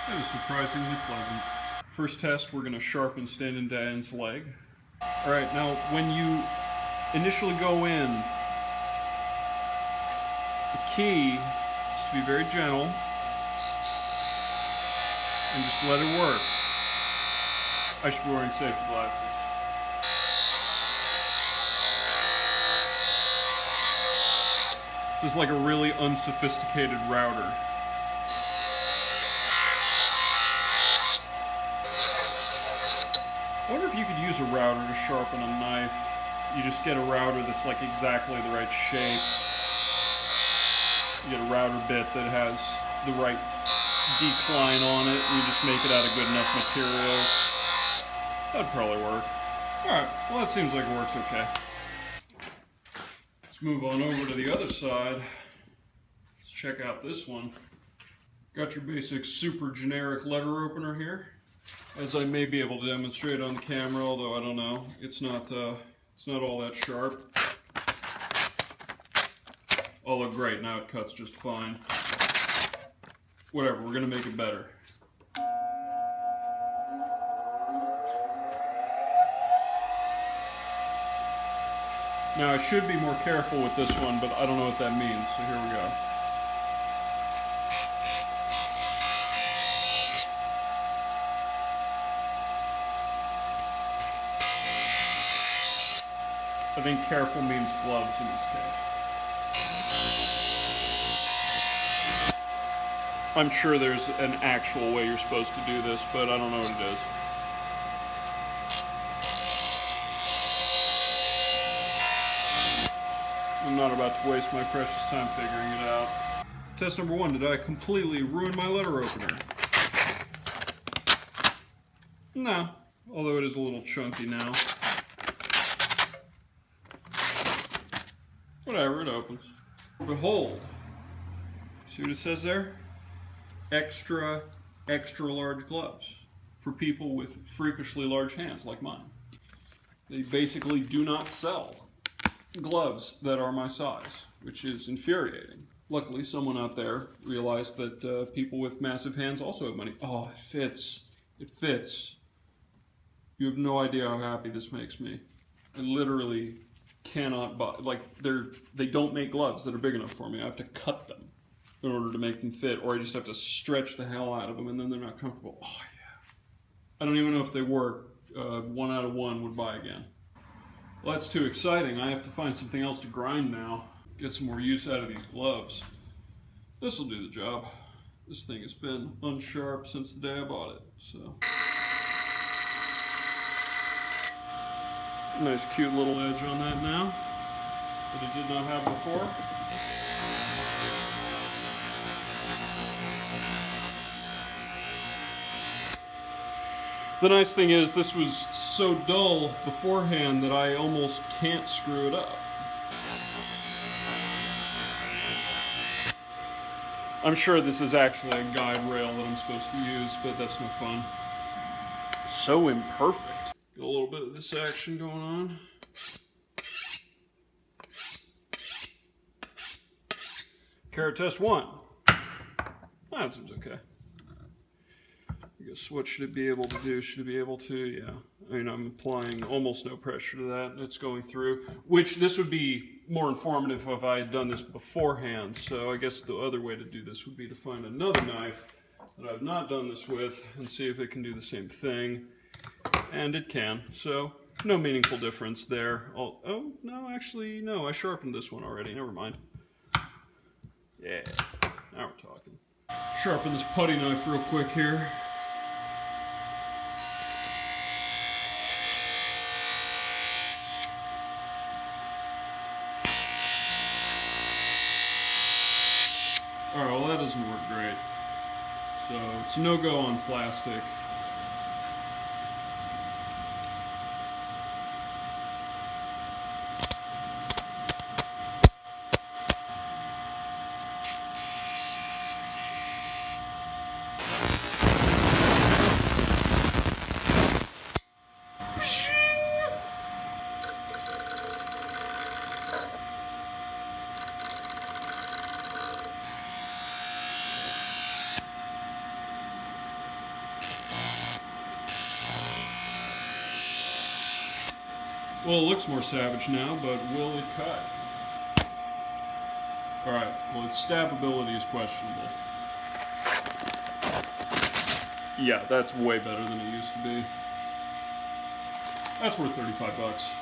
That was surprisingly pleasant. First test, we're going to sharpen Standing Dan's leg. Alright, now when you initially go in, the key is to be very gentle and just let it work. I should be wearing safety glasses. This is like a really unsophisticated router. I wonder if you could use a router to sharpen a knife. You just get a router that's like exactly the right shape. You get a router bit that has the right decline on it, and you just make it out of good enough material. That'd probably work. Alright, well that seems like it works okay. Let's move on over to the other side. Let's check out this one. Got your basic super generic letter opener here. As I may be able to demonstrate on the camera, although I don't know. It's not all that sharp. Although great, now it cuts just fine. Whatever, we're gonna make it better. Now I should be more careful with this one, but I don't know what that means, so here we go. I think careful means gloves in this case. I'm sure there's an actual way you're supposed to do this, but I don't know what it is. I'm not about to waste my precious time figuring it out. Test number 1, did I completely ruin my letter opener? No, although it is a little chunky now. Whatever, it opens. Behold. See what it says there? Extra, extra large gloves for people with freakishly large hands like mine. They basically do not sell gloves that are my size, which is infuriating. Luckily, someone out there realized that people with massive hands also have money. Oh, it fits. It fits. You have no idea how happy this makes me. I literally cannot buy, like, they don't make gloves that are big enough for me. I have to cut them in order to make them fit, or I just have to stretch the hell out of them, and then they're not comfortable. Oh, yeah. I don't even know if they work. 1 out of 1 would buy again. Well, that's too exciting. I have to find something else to grind now. Get some more use out of these gloves. This will do the job. This thing has been unsharp since the day I bought it, so. Nice cute little edge on that now that it did not have before. The nice thing is this was so dull beforehand that I almost can't screw it up. I'm sure this is actually a guide rail that I'm supposed to use, but that's no fun. So imperfect. Got a little bit of this action going on. Carrot test 1. That seems okay. I guess what should it be able to do? Should it be able to, yeah. I mean, I'm applying almost no pressure to that. It's going through, which this would be more informative if I had done this beforehand. So I guess the other way to do this would be to find another knife that I've not done this with and see if it can do the same thing. And it can, so no meaningful difference there. Oh, no, actually, no, I sharpened this one already, never mind. Yeah, now we're talking. Sharpen this putty knife real quick here. Alright, well that doesn't work great. So, it's a no-go on plastic. Well, it looks more savage now, but will it cut? Alright, well, its stabability is questionable. Yeah, that's way better than it used to be. That's worth $35.